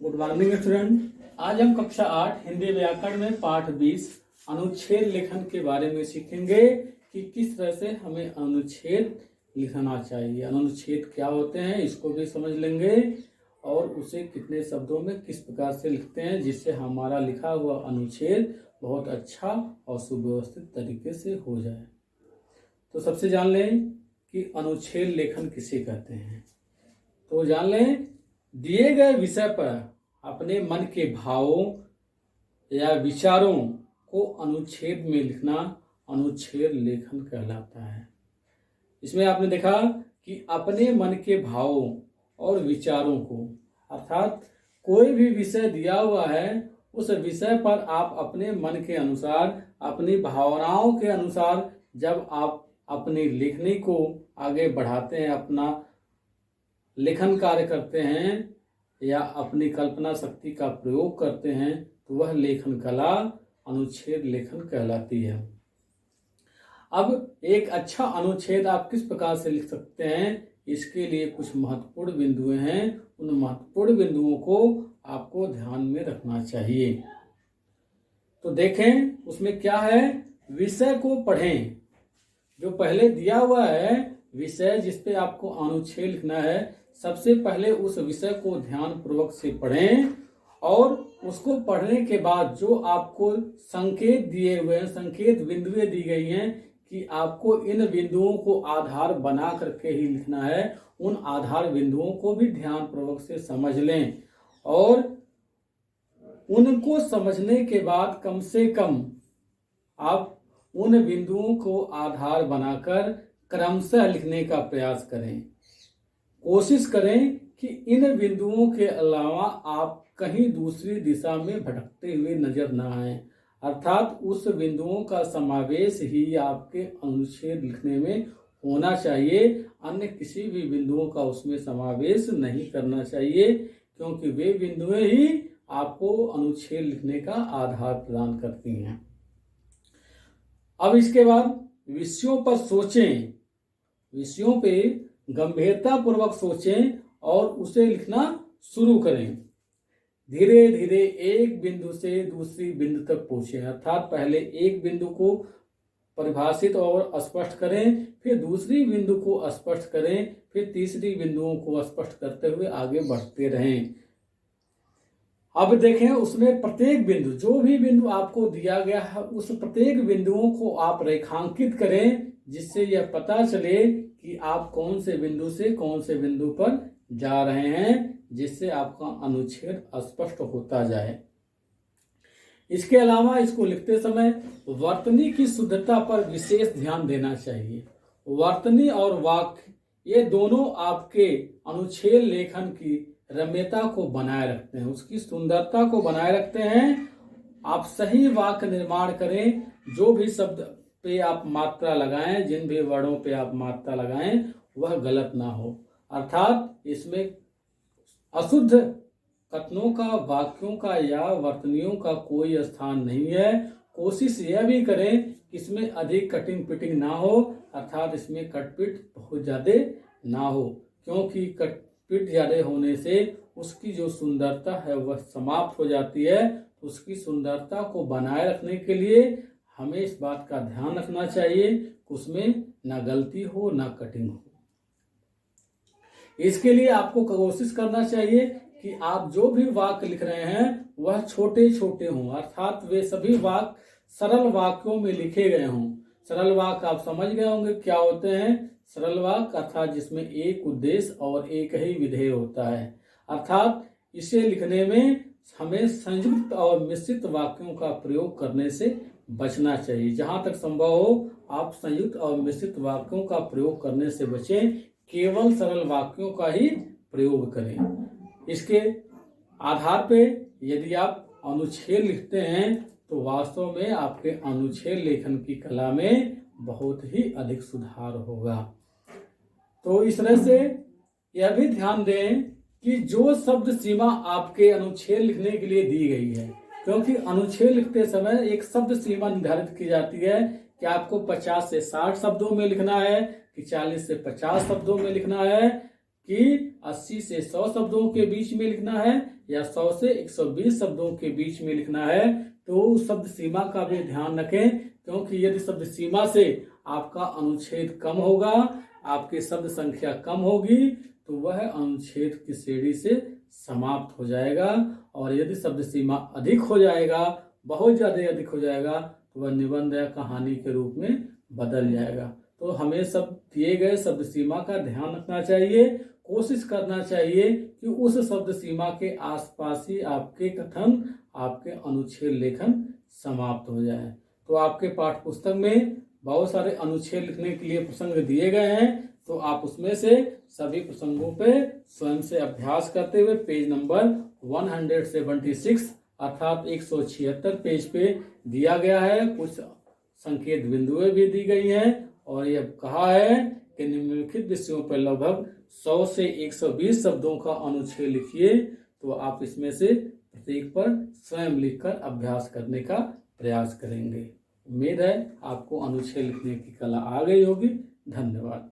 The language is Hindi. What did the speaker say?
Good morning student. आज हम कक्षा 8 हिंदी व्याकरण में पाठ 20 अनुच्छेद लेखन के बारे में सीखेंगे कि किस तरह से हमें अनुच्छेद लिखना चाहिए। अनुच्छेद क्या होते हैं इसको भी समझ लेंगे और उसे कितने शब्दों में किस प्रकार से लिखते हैं जिससे हमारा लिखा हुआ अनुच्छेद बहुत अच्छा और सुव्यवस्थित तरीके से हो जाए। तो सबसे जान लें कि अनुच्छेद लेखन किसे कहते हैं। तो जान लें, दिए गए विषय पर अपने मन के भावों या विचारों को अनुच्छेद में लिखना अनुच्छेद लेखन कहलाता है। इसमें आपने देखा कि अपने मन के भावों और विचारों को, अर्थात कोई भी विषय दिया हुआ है उस विषय पर आप अपने मन के अनुसार, अपनी भावनाओं के अनुसार जब आप अपनी लेखनी को आगे बढ़ाते हैं, अपना लेखन कार्य करते हैं या अपनी कल्पना शक्ति का प्रयोग करते हैं तो वह लेखन कला अनुच्छेद लेखन कहलाती है। अब एक अच्छा अनुच्छेद आप किस प्रकार से लिख सकते हैं, इसके लिए कुछ महत्वपूर्ण बिंदुएं हैं। उन महत्वपूर्ण बिंदुओं को आपको ध्यान में रखना चाहिए। तो देखें उसमें क्या है। विषय को पढ़ें। जो पहले दिया हुआ है विषय जिस पे आपको अनुच्छेद लिखना है, सबसे पहले उस विषय को ध्यान पूर्वक से पढ़ें और उसको पढ़ने के बाद जो आपको संकेत दिए हुए हैं, संकेत बिंदुएं दी गई हैं कि आपको इन बिंदुओं को आधार बना करके ही लिखना है, उन आधार बिंदुओं को भी ध्यान पूर्वक से समझ लें और उनको समझने के बाद कम से कम आप उन बिंदुओं को आधार बनाकर क्रमशः लिखने का प्रयास करें। कोशिश करें कि इन बिंदुओं के अलावा आप कहीं दूसरी दिशा में भटकते हुए नजर न आए, अर्थात उस बिंदुओं का समावेश ही आपके अनुच्छेद लिखने में होना चाहिए। अन्य किसी भी बिंदुओं का उसमें समावेश नहीं करना चाहिए, क्योंकि वे बिंदुएं ही आपको अनुच्छेद लिखने का आधार प्रदान करती हैं। अब इसके बाद विषयों पर सोचें, विषयों पे गंभीरता पूर्वक सोचें और उसे लिखना शुरू करें। धीरे धीरे एक बिंदु से दूसरी बिंदु तक पहुंचे, अर्थात पहले एक बिंदु को परिभाषित और स्पष्ट करें, फिर दूसरी बिंदु को स्पष्ट करें, फिर तीसरी बिंदुओं को स्पष्ट करते हुए आगे बढ़ते रहें। अब देखें उसमें प्रत्येक बिंदु, जो भी बिंदु आपको दिया गया है उस प्रत्येक बिंदुओं को आप रेखांकित करें, जिससे यह पता चले कि आप कौन से बिंदु से कौन से बिंदु पर जा रहे हैं, जिससे आपका अनुच्छेद स्पष्ट होता जाए। इसके अलावा इसको लिखते समय वर्तनी की शुद्धता पर विशेष ध्यान देना चाहिए। वर्तनी और वाक्य ये दोनों आपके अनुच्छेद लेखन की रम्यता को बनाए रखते हैं, उसकी सुंदरता को बनाए रखते हैं। आप सही वाक्य निर्माण करें। जो भी शब्द पे आप मात्रा लगाएं, जिन भी वर्णों पे आप मात्रा लगाएं वह गलत ना हो, अर्थात इसमें अशुद्ध कथनों का, वाक्यों का या वर्तनियों का कोई स्थान नहीं है। कोशिश यह भी करें कि इसमें अधिक कटिंग पिटिंग ना हो, अर्थात इसमें कटपिट बहुत ज्यादा ना हो, क्योंकि कटपिट ज्यादा होने से उसकी जो सुंदरता है वह समाप्त हो जाती है। उसकी सुंदरता को बनाए रखने के लिए हमें इस बात का ध्यान रखना चाहिए कि उसमें ना गलती हो ना कटिंग हो। इसके लिए आपको कोशिश करना चाहिए कि आप जो भी वाक्य लिख रहे हैं वह छोटे छोटे हों, अर्थात वे सभी वाक्य सरल वाक्यों में लिखे गए हों। सरल वाक्य आप समझ गए होंगे क्या होते हैं। सरल वाक्य अर्थात जिसमें एक उद्देश्य और एक ही विधेय होता है, अर्थात इसे लिखने में हमें संयुक्त और मिश्रित वाक्यों का प्रयोग करने से बचना चाहिए। जहां तक संभव हो आप संयुक्त और मिश्रित वाक्यों का प्रयोग करने से बचें, केवल सरल वाक्यों का ही प्रयोग करें। इसके आधार पे यदि आप अनुच्छेद लिखते हैं तो वास्तव में आपके अनुच्छेद लेखन की कला में बहुत ही अधिक सुधार होगा। तो इस तरह से यह भी ध्यान दें कि जो शब्द सीमा आपके अनुच्छेद लिखने के लिए दी गई है, क्योंकि अनुच्छेद लिखते समय एक शब्द सीमा निर्धारित की जाती है कि आपको 50 से 60 शब्दों में लिखना है कि 40 से 50 शब्दों में लिखना है, कि 80 से 100 शब्दों के बीच में लिखना है या 100 से 120 शब्दों के बीच में लिखना है, तो उस शब्द सीमा का भी ध्यान रखें, क्योंकि यदि शब्द सीमा से आपका अनुच्छेद कम होगा, आपकी शब्द संख्या कम होगी, तो वह अनुच्छेद की श्रेणी से समाप्त हो जाएगा। और यदि शब्द सीमा अधिक हो जाएगा, बहुत ज़्यादा अधिक हो जाएगा, तो वह निबंध या कहानी के रूप में बदल जाएगा। तो हमें सब दिए गए शब्द सीमा का ध्यान रखना चाहिए, कोशिश करना चाहिए कि उस शब्द सीमा के आसपास ही आपके कथन, आपके अनुच्छेद लेखन समाप्त हो जाए। तो आपके पाठ्य पुस्तक में बहुत सारे अनुच्छेद लिखने के लिए प्रसंग दिए गए हैं, तो आप उसमें से सभी प्रसंगों पे स्वयं से अभ्यास करते हुए पेज नंबर 176 अर्थात 176 पेज पे दिया गया है। कुछ संकेत बिंदुएं भी दी गई हैं और यह कहा है कि निम्नलिखित विषयों पर लगभग 100 से 120 शब्दों का अनुच्छेद लिखिए। तो आप इसमें से प्रत्येक पर स्वयं लिखकर अभ्यास करने का प्रयास करेंगे। उम्मीद है आपको अनुच्छेद लिखने की कला आ गई होगी। धन्यवाद।